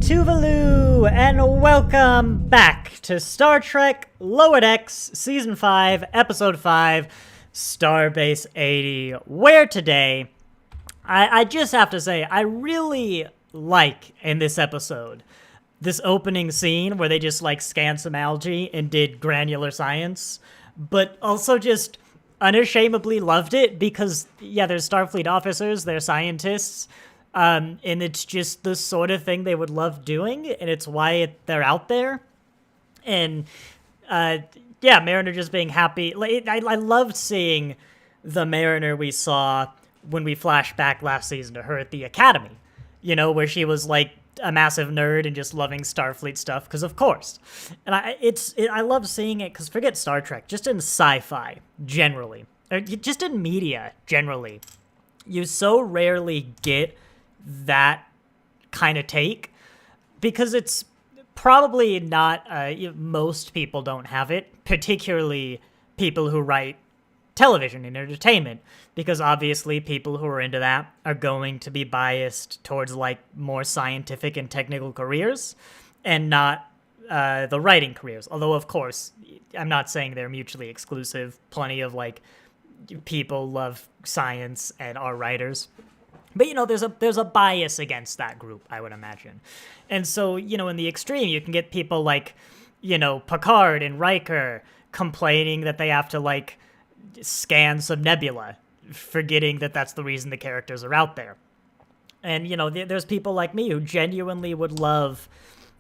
Tuvalu, and welcome back to Star Trek Lower Decks Season 5, Episode 5, Starbase 80, where today, I just have to say, I really like, in this episode, this opening scene where they just, scanned some algae and did granular science, but also just unashamedly loved it because, yeah, there's Starfleet officers, they're scientists, and it's just the sort of thing they would love doing, and it's why they're out there. And, yeah, Mariner just being happy. I loved seeing the Mariner we saw when we flashed back last season to her at the Academy, where she was, a massive nerd and just loving Starfleet stuff, because of course. And I love seeing it, because forget Star Trek, just in sci-fi, generally, or just in media, generally, you so rarely get that kind of take, because it's probably not, most people don't have it, particularly people who write television and entertainment, because obviously people who are into that are going to be biased towards more scientific and technical careers and not the writing careers. Although, of course, I'm not saying they're mutually exclusive. Plenty of people love science and are writers. But, there's a bias against that group, I would imagine. And so, in the extreme, you can get people Picard and Riker complaining that they have to, scan some nebula, forgetting that that's the reason the characters are out there. And, there's people like me who genuinely would love,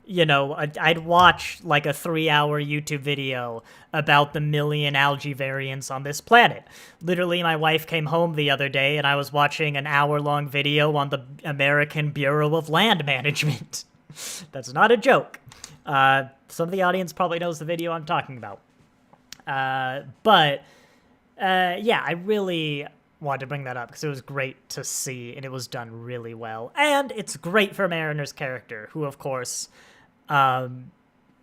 I'd watch a 3-hour YouTube video about the million algae variants on this planet. Literally, my wife came home the other day and I was watching an hour-long video on the American Bureau of Land Management. That's not a joke. Some of the audience probably knows the video I'm talking about. Yeah, I really wanted to bring that up because it was great to see and it was done really well. And it's great for Mariner's character, who, of course,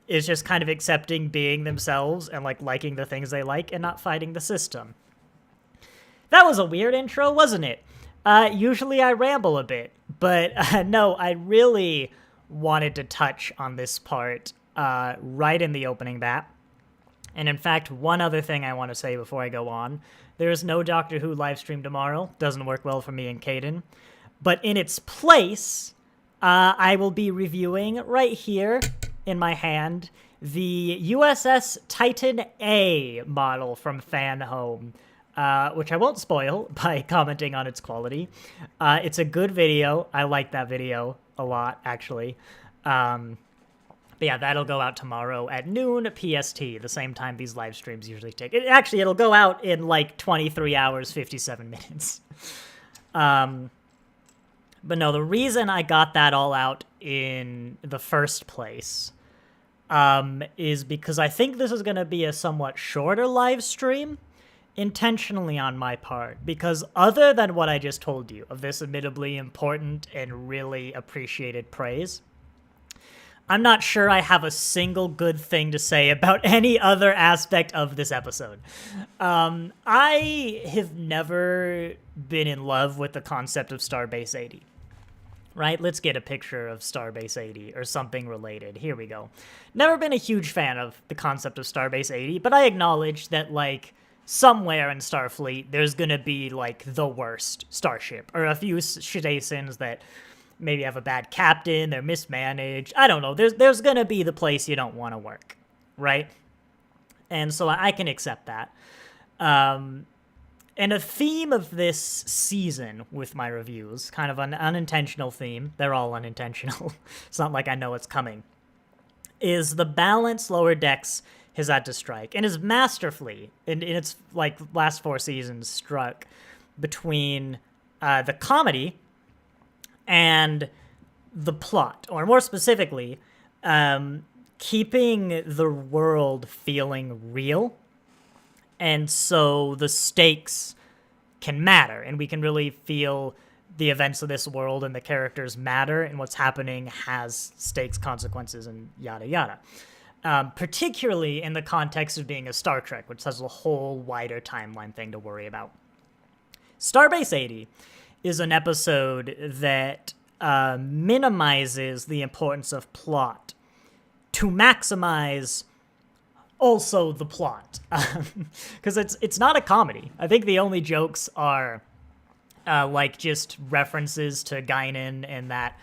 is just kind of accepting being themselves and liking the things they like and not fighting the system. That was a weird intro, wasn't it? Usually I ramble a bit, but no, I really wanted to touch on this part right in the opening bat. And in fact, one other thing I want to say before I go on, there is no Doctor Who live stream tomorrow. Doesn't work well for me and Caden. But in its place, I will be reviewing right here in my hand the USS Titan A model from Fan Home, which I won't spoil by commenting on its quality. It's a good video. I like that video a lot, actually. But yeah, that'll go out tomorrow at noon PST, the same time these live streams usually take. It'll go out in 23 hours, 57 minutes. But no, the reason I got that all out in the first place is because I think this is going to be a somewhat shorter live stream, intentionally on my part, because other than what I just told you of this admittedly important and really appreciated praise, I'm not sure I have a single good thing to say about any other aspect of this episode. I have never been in love with the concept of Starbase 80. Right? Let's get a picture of Starbase 80 or something related. Here we go. Never been a huge fan of the concept of Starbase 80, but I acknowledge that, somewhere in Starfleet, there's gonna be, the worst starship, or a few Shadasins that maybe have a bad captain, they're mismanaged. I don't know. There's gonna be the place you don't want to work, right? And so I can accept that. And a theme of this season with my reviews, kind of an unintentional theme, they're all unintentional, it's not like I know it's coming, is the balance Lower Decks has had to strike, and is masterfully, in its last 4 seasons, struck between the comedy and the plot, or more specifically, keeping the world feeling real, and so the stakes can matter, and we can really feel the events of this world and the characters matter, and what's happening has stakes, consequences, and yada yada. Particularly in the context of being a Star Trek, which has a whole wider timeline thing to worry about. Starbase 80 is an episode that minimizes the importance of plot to maximize also the plot, because it's not a comedy. I think the only jokes are like just references to Guinan and that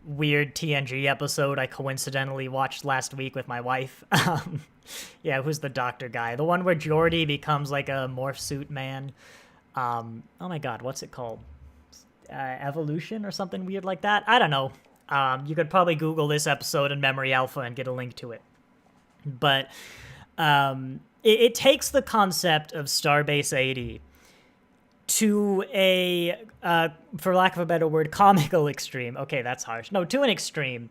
weird TNG episode I coincidentally watched last week with my wife. Yeah, who's the doctor guy? The one where Geordi becomes like a morph suit man. Oh my god, what's it called? Evolution or something weird like that? I don't know. You could probably Google this episode in Memory Alpha and get a link to it. But it takes the concept of Starbase 80 to a, for lack of a better word, comical extreme. Okay, that's harsh. No, to an extreme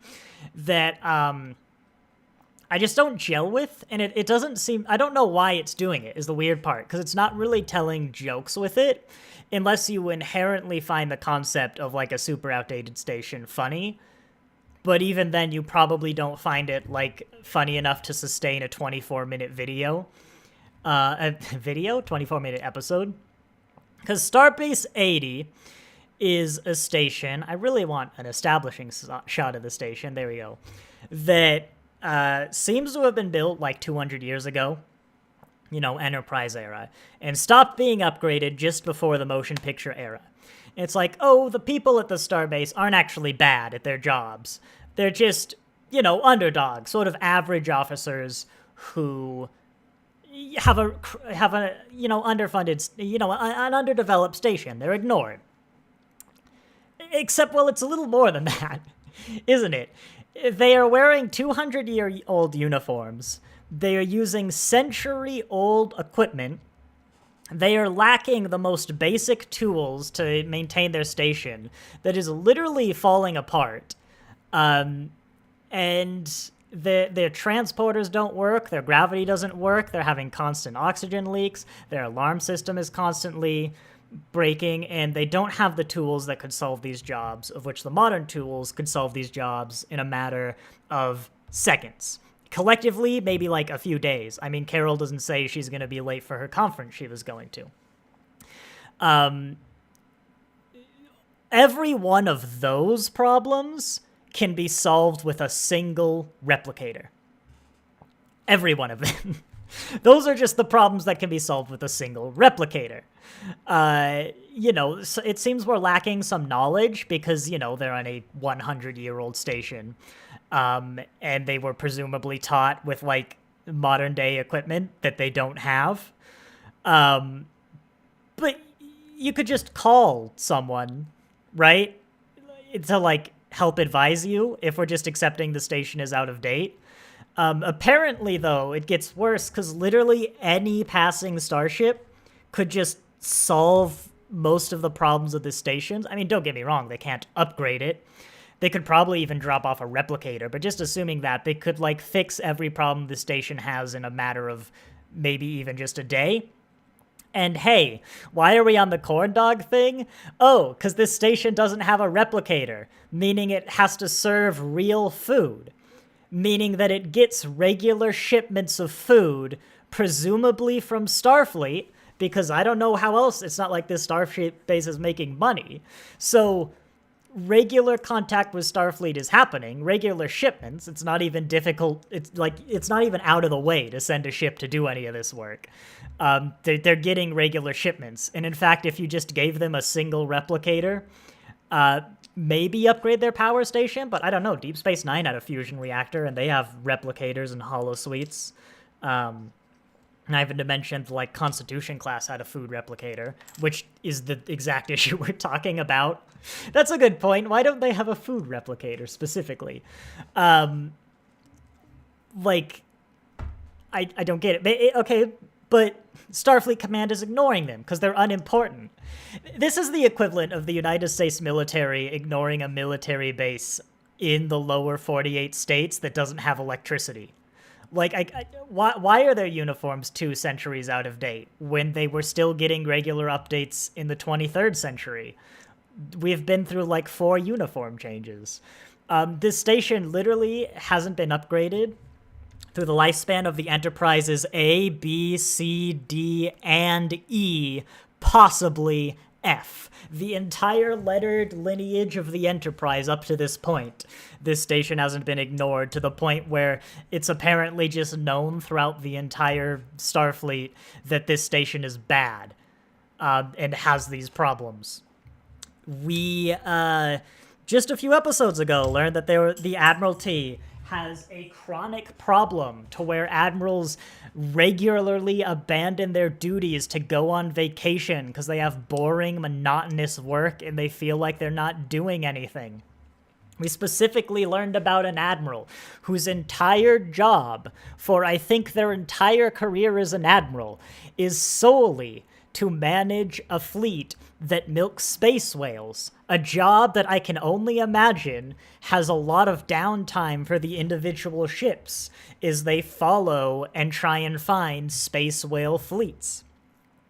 that I just don't gel with, and it doesn't seem... I don't know why it's doing it, is the weird part, because it's not really telling jokes with it, unless you inherently find the concept of, like, a super outdated station funny. But even then, you probably don't find it, like, funny enough to sustain a 24-minute video. 24-minute episode. Because Starbase 80 is a station... I really want an establishing shot of the station. There we go. That seems to have been built, like, 200 years ago. You know, Enterprise era. And stopped being upgraded just before the motion picture era. It's like, oh, the people at the Starbase aren't actually bad at their jobs. They're just, you know, underdogs, sort of average officers who have a you know, underfunded, you know, an underdeveloped station. They're ignored. Except, well, it's a little more than that, isn't it? They are wearing 200-year-old uniforms. They are using century-old equipment. They are lacking the most basic tools to maintain their station that is literally falling apart. And their transporters don't work, their gravity doesn't work, they're having constant oxygen leaks, their alarm system is constantly breaking, and they don't have the tools that could solve these jobs, of which the modern tools could solve these jobs in a matter of seconds. Collectively, maybe like a few days. I mean, Carol doesn't say she's going to be late for her conference she was going to. Every one of those problems can be solved with a single replicator. Every one of them. Those are just the problems that can be solved with a single replicator. You know, so it seems we're lacking some knowledge because, you know, they're on a 100-year-old station. And they were presumably taught with, like, modern-day equipment that they don't have. But you could just call someone, right? To, like, help advise you if we're just accepting the station is out of date. Apparently, though, it gets worse because literally any passing starship could just solve most of the problems of the stations. I mean, don't get me wrong, they can't upgrade it. They could probably even drop off a replicator, but just assuming that, they could, like, fix every problem the station has in a matter of maybe even just a day. And hey, why are we on the corn dog thing? Oh, because this station doesn't have a replicator, meaning it has to serve real food. Meaning that it gets regular shipments of food, presumably from Starfleet, because I don't know how else, it's not like this Starbase is making money. So regular contact with Starfleet is happening, regular shipments. It's not even difficult. It's like, it's not even out of the way to send a ship to do any of this work. They're getting regular shipments. And in fact, if you just gave them a single replicator, maybe upgrade their power station, but I don't know. Deep Space Nine had a fusion reactor, and they have replicators and holosuites. Not even to mention, like, Constitution class had a food replicator, which is the exact issue we're talking about. That's a good point. Why don't they have a food replicator specifically? Like, I don't get it. Okay, but Starfleet Command is ignoring them because they're unimportant. This is the equivalent of the United States military ignoring a military base in the lower 48 states that doesn't have electricity. Like, why are their uniforms 2 centuries out of date when they were still getting regular updates in the 23rd century? We've been through, like, 4 uniform changes. This station literally hasn't been upgraded through the lifespan of the Enterprise's A, B, C, D, and E, possibly F, the entire lettered lineage of the Enterprise up to this point. This station hasn't been ignored to the point where it's apparently just known throughout the entire Starfleet that this station is bad and has these problems. We, just a few episodes ago, learned that the Admiralty has a chronic problem to where admirals regularly abandon their duties to go on vacation because they have boring, monotonous work and they feel like they're not doing anything. We specifically learned about an admiral whose entire job for, I think, their entire career as an admiral is solely to manage a fleet that milks space whales, a job that I can only imagine has a lot of downtime for the individual ships as they follow and try and find space whale fleets.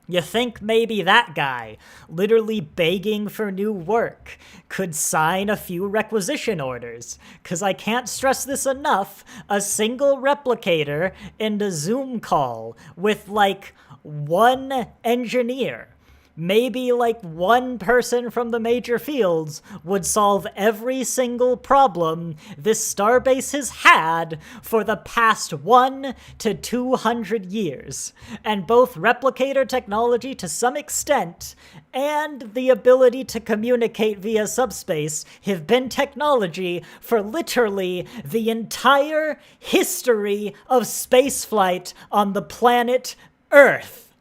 You think maybe that guy, literally begging for new work, could sign a few requisition orders? Because I can't stress this enough, a single replicator and a Zoom call with, like, one engineer, maybe like one person from the major fields, would solve every single problem this starbase has had for the past 1 to 200 years. And both replicator technology to some extent and the ability to communicate via subspace have been technology for literally the entire history of spaceflight on the planet Earth.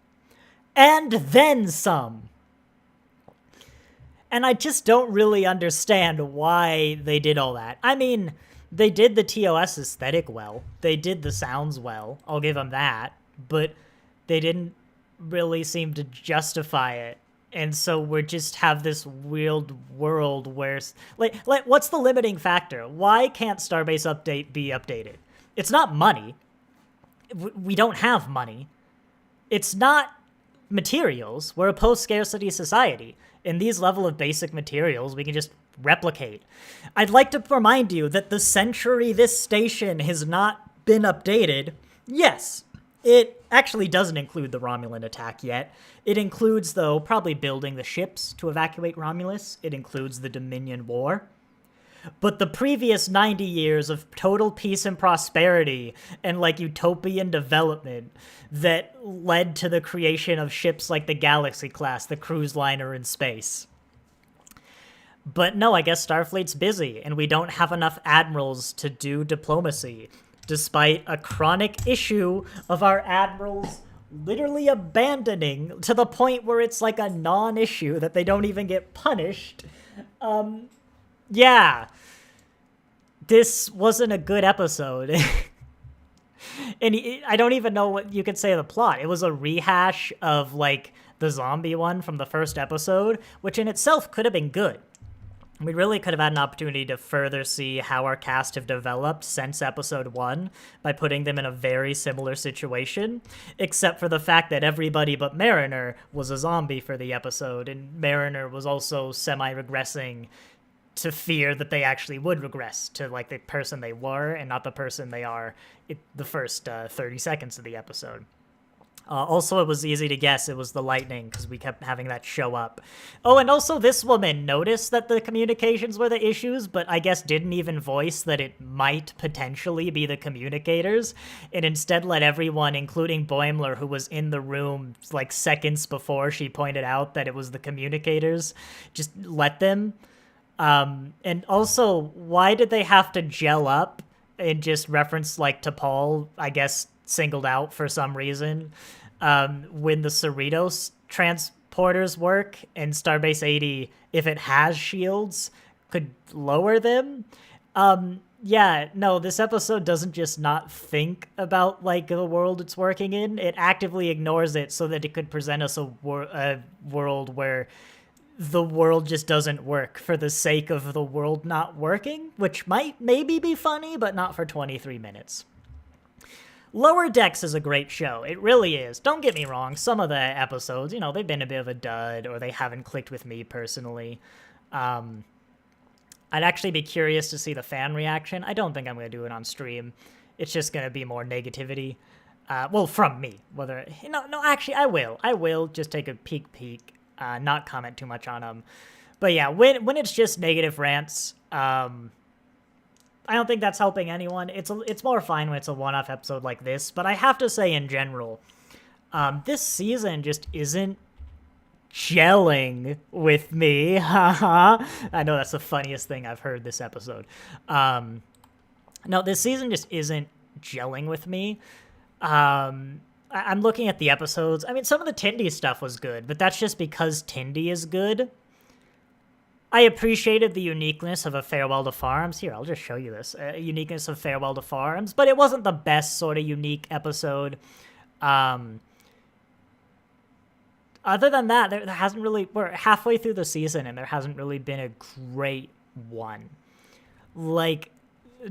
And then some. And I just don't really understand why they did all that. I mean, they did the TOS aesthetic well. They did the sounds well. I'll give them that. But they didn't really seem to justify it. And so we just have this weird world where... Like, what's the limiting factor? Why can't Starbase Update be updated? It's not money. We don't have money. It's not materials. We're a post-scarcity society. In these level of basic materials, we can just replicate. I'd like to remind you that the century this station has not been updated, yes, it actually doesn't include the Romulan attack yet. It includes, though, probably building the ships to evacuate Romulus. It includes the Dominion War. But the previous 90 years of total peace and prosperity and, like, utopian development that led to the creation of ships like the Galaxy class, the cruise liner in space. But no, I guess Starfleet's busy, and we don't have enough admirals to do diplomacy, despite a chronic issue of our admirals literally abandoning to the point where it's like a non-issue that they don't even get punished. Yeah, this wasn't a good episode. And I don't even know what you could say of the plot. It was a rehash of, like, the zombie one from the first episode, which in itself could have been good. We really could have had an opportunity to further see how our cast have developed since episode 1 by putting them in a very similar situation, except for the fact that everybody but Mariner was a zombie for the episode, and Mariner was also semi-regressing to fear that they actually would regress to, like, the person they were and not the person they are the first 30 seconds of the episode. Also, it was easy to guess it was the lightning because we kept having that show up. Oh, and also this woman noticed that the communications were the issues, but I guess didn't even voice that it might potentially be the communicators, and instead let everyone, including Boimler, who was in the room like seconds before she pointed out that it was the communicators, just let them. And also, why did they have to gel up and just reference, like, to Paul, I guess, singled out for some reason, when the Cerritos transporters work and Starbase 80, if it has shields, could lower them? Yeah, no, this episode doesn't just not think about, like, the world it's working in. It actively ignores it so that it could present us a world where the world just doesn't work for the sake of the world not working, which might maybe be funny, but not for 23 minutes. Lower Decks is a great show. It really is. Don't get me wrong. Some of the episodes, you know, they've been a bit of a dud, or they haven't clicked with me personally. I'd actually be curious to see the fan reaction. I don't think I'm going to do it on stream. It's just going to be more negativity. Well, from me. Whether, no, actually, I will. I will just take a peek. not comment too much on them. But yeah, when it's just negative rants, I don't think that's helping anyone. It's more fine when it's a one-off episode like this. But I have to say, in general, this season just isn't gelling with me. Haha. I know that's the funniest thing I've heard this episode. No, this season just isn't gelling with me. I'm looking at the episodes. I mean, some of the Tindy stuff was good, but that's just because Tindy is good. I appreciated the uniqueness of A Farewell to Farms. Here, I'll just show you this. Uniqueness of Farewell to Farms, but it wasn't the best sort of unique episode. Other than that, there hasn't really... We're halfway through the season, and there hasn't really been a great one. Like,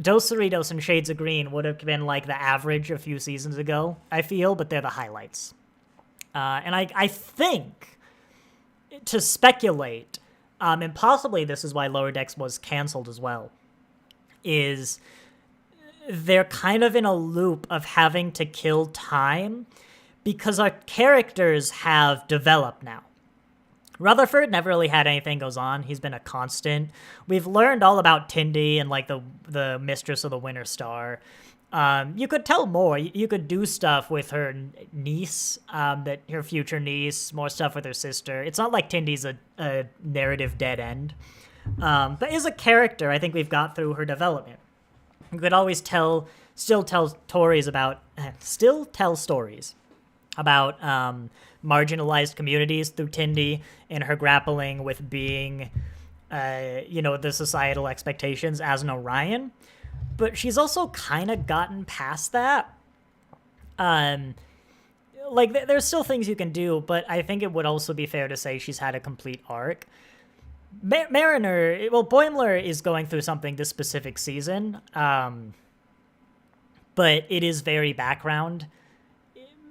Dos Cerritos and Shades of Green would have been, like, the average a few seasons ago, I feel, but they're the highlights. And I think, to speculate... and possibly this is why Lower Decks was canceled as well, is they're kind of in a loop of having to kill time because our characters have developed now. Rutherford never really had anything goes on. He's been a constant. We've learned all about Tindy and like the mistress of the Winter Star. You could tell more. You could do stuff with her niece, that her future niece, more stuff with her sister. It's not like Tindy's a narrative dead end. But as a character, I think we've got through her development. You could always still tell stories about marginalized communities through Tindy and her grappling with being, the societal expectations as an Orion. But she's also kind of gotten past that. There's still things you can do, but I think it would also be fair to say she's had a complete arc. Mariner, Boimler is going through something this specific season, but it is very background.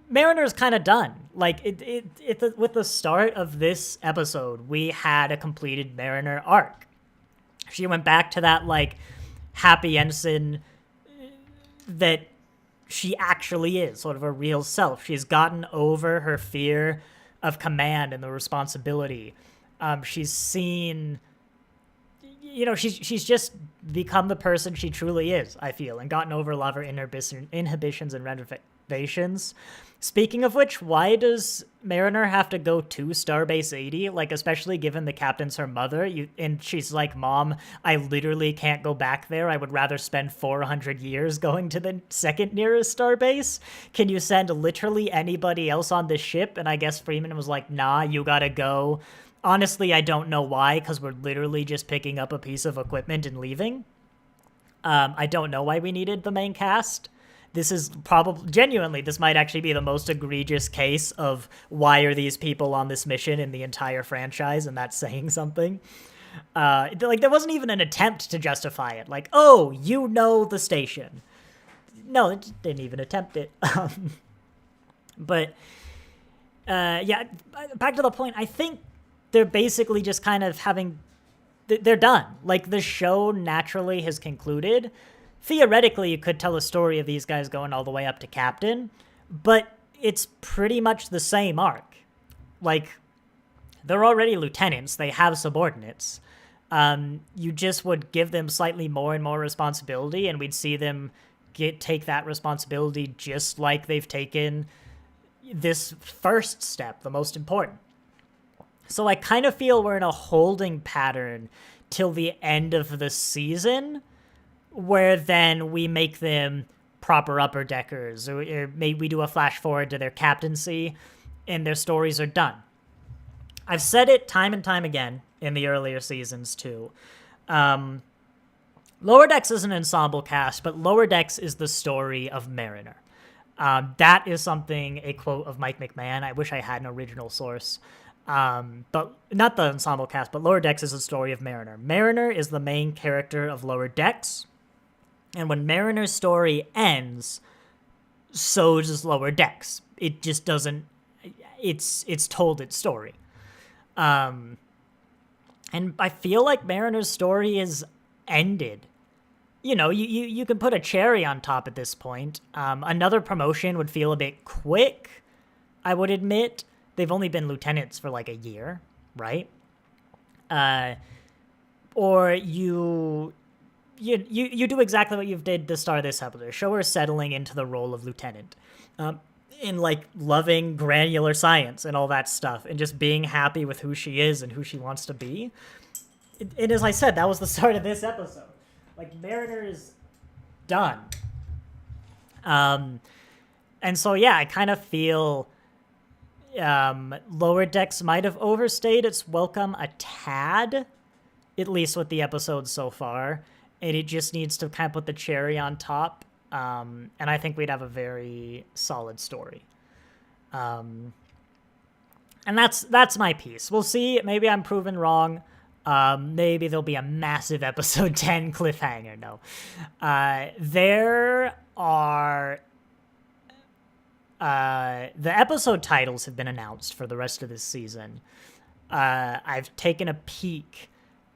Mariner's kind of done. Like, with the start of this episode, we had a completed Mariner arc. She went back to that, like, happy ensign that she actually is, sort of a real self. She's gotten over her fear of command and the responsibility. She's seen, she's just become the person she truly is, I feel, and gotten over a lot of her inhibitions and reservations. Speaking of which, why does Mariner have to go to Starbase 80? Like, especially given the captain's her mother, and she's like, Mom, I literally can't go back there. I would rather spend 400 years going to the second nearest starbase. Can you send literally anybody else on this ship? And I guess Freeman was like, nah, you gotta go. Honestly, I don't know why, because we're literally just picking up a piece of equipment and leaving. I don't know why we needed the main cast. This is probably, genuinely, this might actually be the most egregious case of why are these people on this mission in the entire franchise, and that's saying something. There wasn't even an attempt to justify it. Like, oh, the station. No, it didn't even attempt it. Back to the point, I think they're basically just kind of they're done. Like, the show naturally has concluded. Theoretically, you could tell a story of these guys going all the way up to captain, but it's pretty much the same arc. Like, they're already lieutenants. They have subordinates. You just would give them slightly more and more responsibility, and we'd see them take that responsibility just like they've taken this first step, the most important. So I kind of feel we're in a holding pattern till the end of the season, where then we make them proper upper deckers, or maybe we do a flash forward to their captaincy, and their stories are done. I've said it time and time again in the earlier seasons, too. Lower Decks is an ensemble cast, but Lower Decks is the story of Mariner. That is a quote of Mike McMahon. I wish I had an original source. But not the ensemble cast, but Lower Decks is the story of Mariner. Mariner is the main character of Lower Decks. And when Mariner's story ends, so does Lower Decks. It just doesn't... It's told its story. And I feel like Mariner's story is ended. You can put a cherry on top at this point. Another promotion would feel a bit quick, I would admit. they've only been lieutenants for like a year, right? Or you do exactly what you've did to start this episode. Show her settling into the role of lieutenant, in like loving granular science and all that stuff, and just being happy with who she is and who she wants to be. And as I said, that was the start of this episode. Like, Mariner is done. And so yeah, I kind of feel Lower Decks might have overstayed its welcome a tad, at least with the episode so far, and it just needs to kind of put the cherry on top, and I think we'd have a very solid story. And that's my piece. We'll see. Maybe I'm proven wrong. Maybe there'll be a massive episode 10 cliffhanger. No. There are... the episode titles have been announced for the rest of this season. I've taken a peek,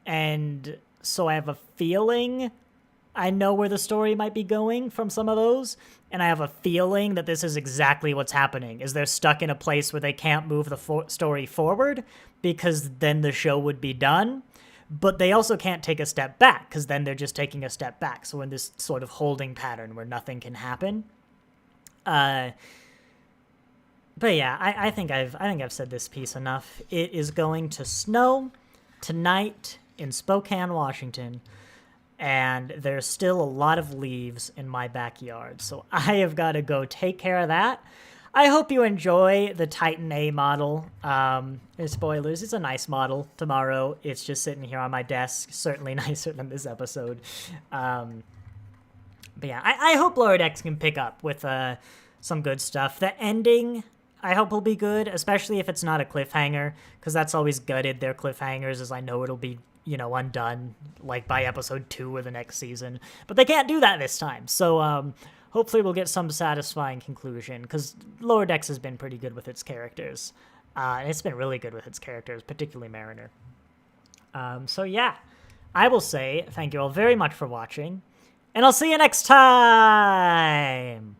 and so I have a feeling I know where the story might be going from some of those, and I have a feeling that this is exactly what's happening, is they're stuck in a place where they can't move the story forward, because then the show would be done, but they also can't take a step back, because then they're just taking a step back, so in this sort of holding pattern where nothing can happen. But yeah, I think I've said this piece enough. It is going to snow tonight in Spokane, Washington, and there's still a lot of leaves in my backyard, so I have got to go take care of that. I hope you enjoy the Titan A model. Spoilers, it's a nice model. Tomorrow, it's just sitting here on my desk, certainly nicer than this episode. But yeah, I hope Lower Decks can pick up with some good stuff. The ending, I hope will be good, especially if it's not a cliffhanger, because that's always gutted their cliffhangers, as I know it'll be, undone, like, by episode 2 of the next season. But they can't do that this time, so hopefully we'll get some satisfying conclusion, because Lower Decks has been pretty good with its characters. And it's been really good with its characters, particularly Mariner. So yeah, I will say thank you all very much for watching, and I'll see you next time!